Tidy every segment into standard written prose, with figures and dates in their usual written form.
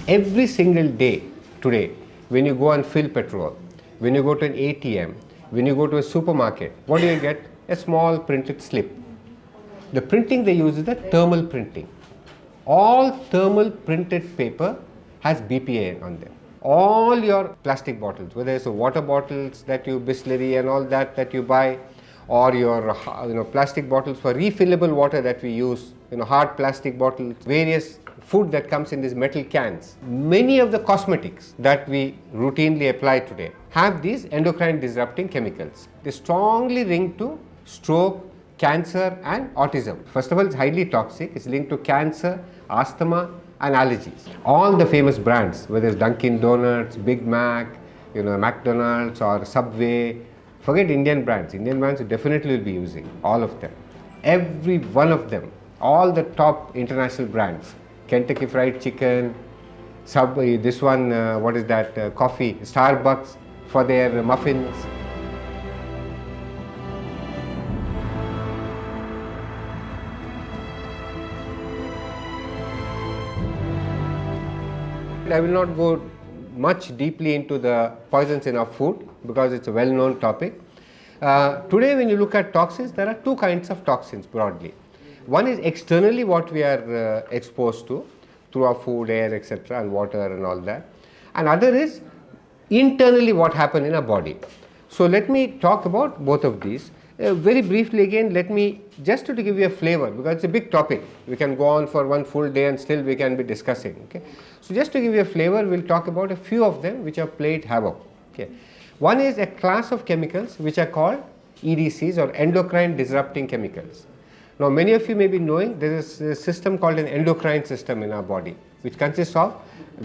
Every single day today, when you go and fill petrol, when you go to an ATM, when you go to a supermarket, what do you get? A small printed slip. The printing they use is the thermal printing. All thermal printed paper has BPA on them. All your plastic bottles, whether it's water bottles that you Bisleri and all that you buy, or your plastic bottles for refillable water that we use, hard plastic bottles, various food that comes in these metal cans. Many of the cosmetics that we routinely apply today have these endocrine disrupting chemicals. They strongly linked to stroke, cancer and autism. First of all, it's highly toxic. It's linked to cancer, asthma and allergies. All the famous brands, whether it's Dunkin' Donuts, Big Mac, McDonald's or Subway, forget Indian brands. Indian brands you definitely will be using, all of them. Every one of them, all the top international brands, Kentucky Fried Chicken, Subway, this one, coffee, Starbucks for their muffins. I will not go much deeply into the poisons in our food because it's a well-known topic. Today when you look at toxins, there are two kinds of toxins broadly. One is externally what we are exposed to through our food, air, etc. and water and all that. And other is internally what happens in our body. So let me talk about both of these. Very briefly again, let me just to give you a flavor because it's a big topic. We can go on for one full day and still we can be discussing. Okay? So just to give you a flavor, we'll talk about a few of them which have played havoc. Okay? One is a class of chemicals which are called EDCs or endocrine disrupting chemicals. Now many of you may be knowing there is a system called an endocrine system in our body which consists of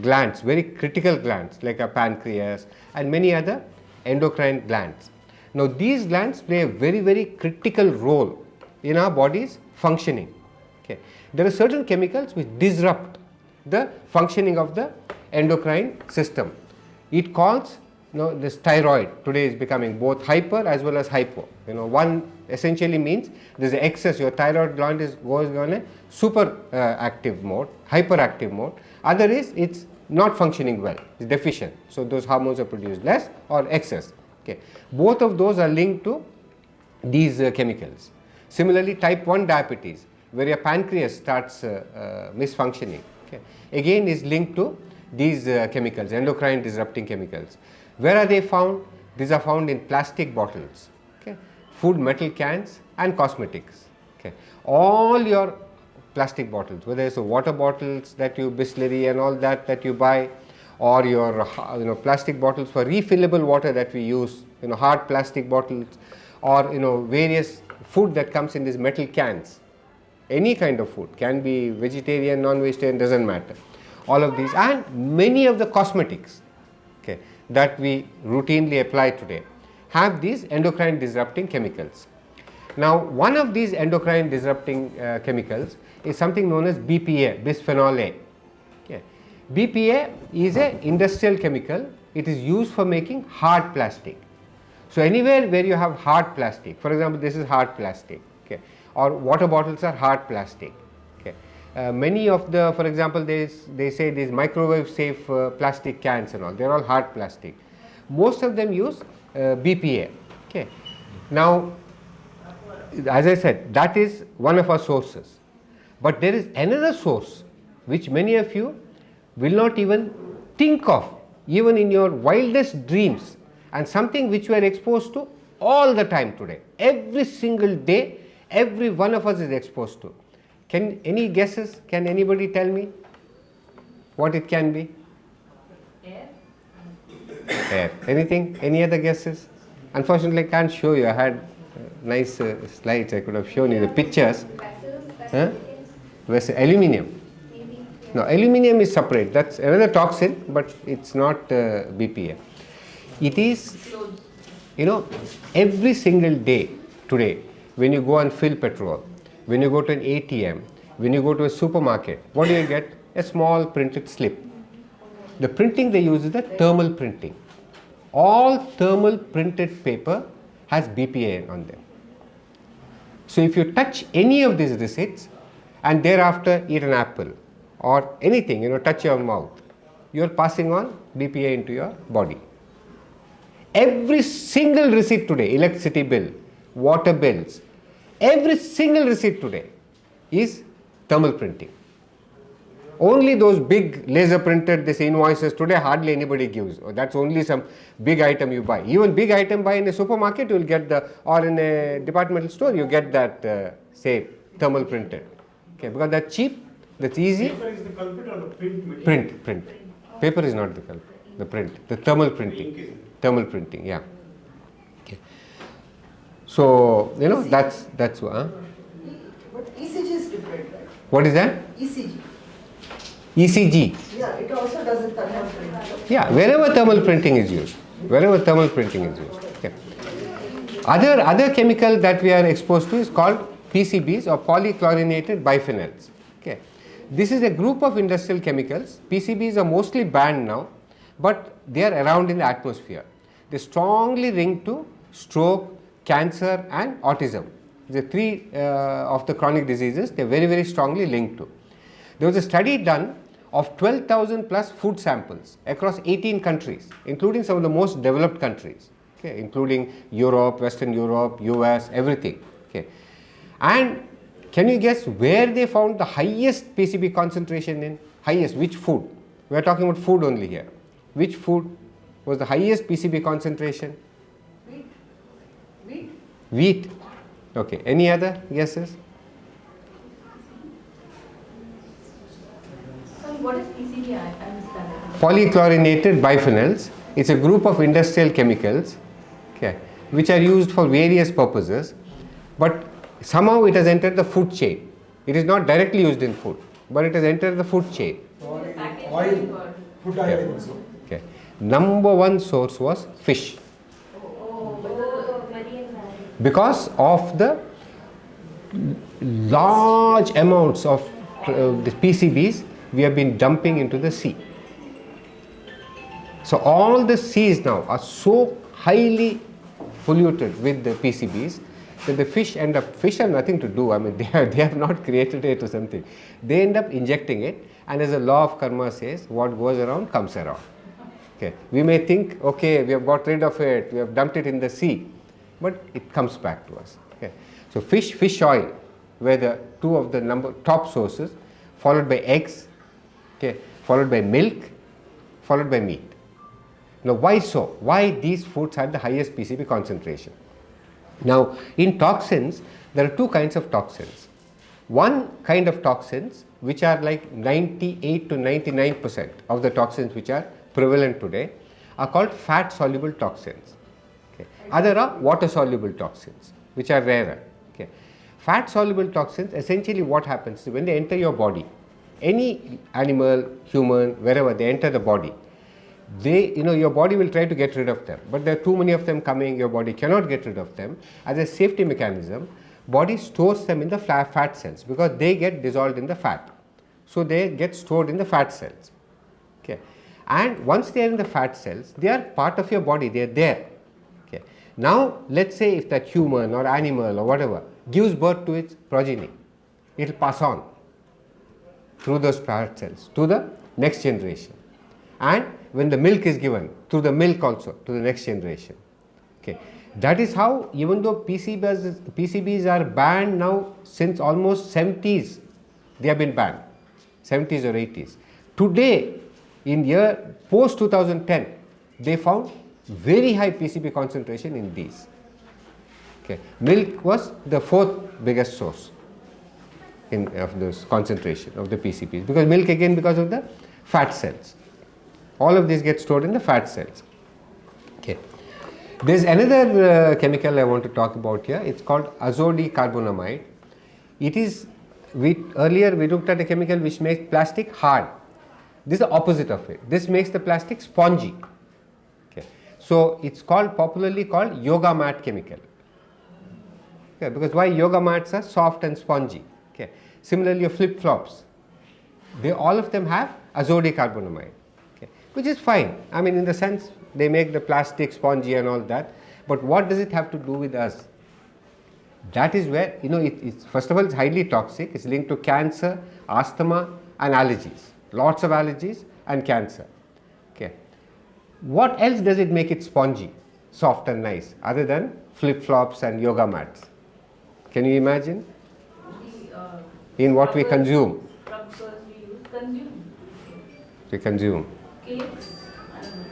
glands, very critical glands like a pancreas and many other endocrine glands. Now these glands play a very critical role in our body's functioning. Okay. There are certain chemicals which disrupt the functioning of the endocrine system. It calls this thyroid today is becoming both hyper as well as hypo. One essentially means there's an excess, your thyroid gland is going on a super active mode, hyperactive mode. Other is it's not functioning well, it's deficient. So those hormones are produced less or excess. Okay. Both of those are linked to these chemicals. Similarly, type 1 diabetes, where your pancreas starts misfunctioning, okay, again is linked to these chemicals, endocrine disrupting chemicals. Where are they found? These are found in plastic bottles, okay, food metal cans and cosmetics. Okay. All your plastic bottles, whether it's water bottles that you Bisleri and all that you buy, or your plastic bottles for refillable water that we use, hard plastic bottles, or various food that comes in these metal cans. Any kind of food, can be vegetarian, non-vegetarian, doesn't matter. All of these and many of the cosmetics, okay, that we routinely apply today have these endocrine disrupting chemicals. Now one of these endocrine disrupting chemicals is something known as BPA, bisphenol A. Okay. BPA is an industrial chemical. It is used for making hard plastic. So anywhere where you have hard plastic, for example, this is hard plastic, okay, or water bottles are hard plastic. Okay. Many of the, for example, they say these microwave safe plastic cans and all, they are all hard plastic. Most of them use BPA. Okay. Now, as I said, that is one of our sources. But there is another source which many of you will not even think of, even in your wildest dreams, and something which we are exposed to all the time today. Every single day, every one of us is exposed to. Any guesses? Can anybody tell me what it can be? Air. Air. Anything? Any other guesses? Unfortunately, I can't show you. I had nice slides. I could have shown you the pictures. Vessels, aluminium. No, aluminium is separate. That's another toxin, but it's not BPA. It is, every single day today, when you go and fill petrol, when you go to an ATM, when you go to a supermarket, what do you get? A small printed slip. The printing they use is the thermal printing. All thermal printed paper has BPA on them. So if you touch any of these receipts and thereafter eat an apple or anything, touch your mouth, you are passing on BPA into your body. Every single receipt today, electricity bill, water bills, every single receipt today is thermal printing. Only those big laser printed this invoices today hardly anybody gives. That's only some big item you buy. Even big item buy in a supermarket you will get or in a departmental store you get that say thermal printed. Okay, because that's cheap, that's easy. Paper is the culprit or the print material? Print. Paper is not the culprit. The print, the thermal printing. Thermal printing, yeah. Okay. So that's But ECG is different, right? What is that? ECG. ECG. Yeah, it also does a thermal print. Yeah, wherever thermal printing is used. Okay. Other chemical that we are exposed to is called PCBs or polychlorinated biphenyls. Okay. This is a group of industrial chemicals. PCBs are mostly banned now, but they are around in the atmosphere. They strongly linked to stroke, cancer and autism. The three of the chronic diseases they are very, very strongly linked to. There was a study done of 12,000 plus food samples across 18 countries, including some of the most developed countries, okay, including Europe, Western Europe, US, everything. Okay. And can you guess where they found the highest PCB concentration in? Highest, which food? We are talking about food only here. Which food was the highest PCB concentration? Wheat. Okay. Any other guesses? What is PCB? I missed that. Polychlorinated biphenyls. It's a group of industrial chemicals, okay, which are used for various purposes, but somehow it has entered the food chain. It is not directly used in food, but it has entered the food chain. Oil, food oil also. Okay. Number one source was fish. Because of the large amounts of the PCBs we have been dumping into the sea. So all the seas now are so highly polluted with the PCBs that the fish have nothing to do. I mean, they have not created it or something. They end up injecting it, and as the law of karma says, what goes around comes around. Okay. We may think, okay, we have got rid of it, we have dumped it in the sea, but it comes back to us. Okay. So fish oil were the two of the top sources, followed by eggs, okay, followed by milk, followed by meat. Now why so? Why these foods had the highest PCB concentration? Now in toxins, there are two kinds of toxins. One kind of toxins which are like 98 to 99% of the toxins which are prevalent today are called fat soluble toxins. Okay. Other are water soluble toxins which are rarer. Okay. Fat soluble toxins, essentially what happens is when they enter your body, any animal, human, wherever they enter the body, your body will try to get rid of them, but there are too many of them coming, your body cannot get rid of them. As a safety mechanism, body stores them in the fat cells because they get dissolved in the fat. So they get stored in the fat cells. Okay. And once they are in the fat cells, they are part of your body, they are there. Okay. Now let's say if that human or animal or whatever gives birth to its progeny, it will pass on through those fat cells to the next generation. And when the milk is given, through the milk also to the next generation. Okay. That is how, even though PCBs are banned now since almost 70s, they have been banned, 70s or 80s. Today, in year post 2010, they found very high PCB concentration in these. Okay. Milk was the fourth biggest source of this concentration of the PCBs, because milk again because of the fat cells. All of these get stored in the fat cells. Okay. There is another chemical I want to talk about here. It's called azodicarbonamide. It is, earlier we looked at a chemical which makes plastic hard. This is the opposite of it. This makes the plastic spongy. Okay. So it's popularly called yoga mat chemical. Okay. Because why? Yoga mats are soft and spongy. Okay. Similarly, your flip flops, all of them have azodicarbonamide. Which is fine. I mean, in the sense they make the plastic spongy and all that, but what does it have to do with us? That is where, it's first of all, it's highly toxic. It's linked to cancer, asthma and allergies. Lots of allergies and cancer. What else does it make it spongy, soft and nice, other than flip-flops and yoga mats? Can you imagine? In what we consume? Rubbers we use, consume. We consume. Cakes, I don't know.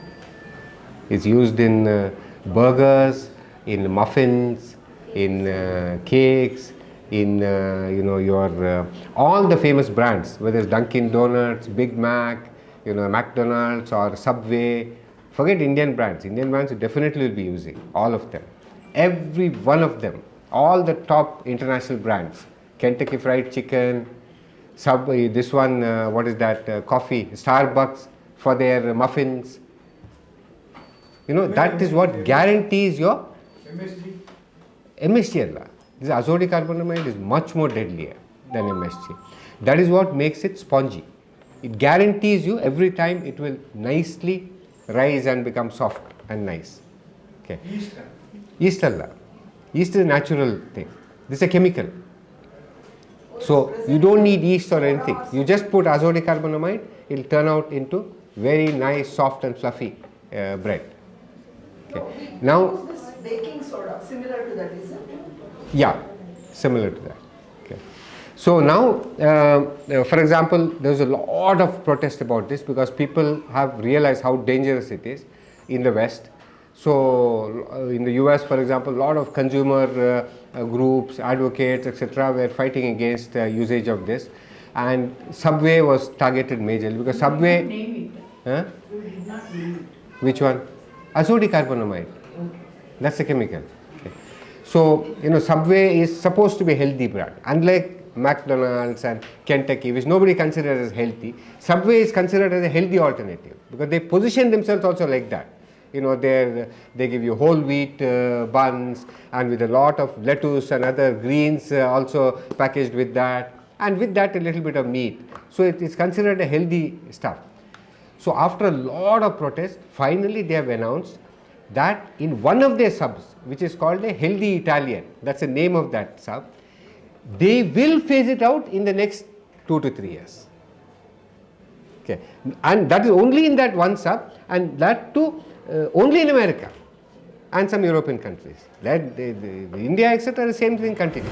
It's used in burgers, in muffins, in cakes, in your all the famous brands, whether it's Dunkin' Donuts, Big Mac, McDonald's or Subway. Forget Indian brands. Indian brands you definitely will be using all of them. Every one of them, all the top international brands, Kentucky Fried Chicken, Subway. This one, what is that? Coffee, Starbucks for their muffins. That is what guarantees your MSG. MSG alla. This azodicarbonamide is much more deadlier than MSG. That is what makes it spongy. It guarantees you every time it will nicely rise and become soft and nice. Okay. Yeast. Yeast alla. Yeast is a natural thing. This is a chemical. So you don't need yeast or anything. You just put azodicarbonamide, it will turn out into very nice, soft and fluffy bread. Okay. We Now, use this baking soda, similar to that, is it? yeah, similar to that. Okay. So now, for example, there's a lot of protest about this because people have realized how dangerous it is in the West. So in the US, for example, a lot of consumer groups, advocates, etc., were fighting against usage of this, and Subway was targeted majorly because Subway. Name it. Huh? You did not name it. Which one? Azodicarbonamide. That's the chemical. Okay. So Subway is supposed to be a healthy brand, unlike McDonald's and Kentucky, which nobody considers as healthy. Subway is considered as a healthy alternative because they position themselves also like that. They give you whole wheat buns and with a lot of lettuce and other greens also packaged with that, and with that a little bit of meat. So it is considered a healthy stuff. So after a lot of protest, finally they have announced that in one of their subs, which is called a Healthy Italian, that's the name of that sub, they will phase it out in the next 2 to 3 years. Okay. And that is only in that one sub, and that too only in America and some European countries. India, etc., the same thing continues.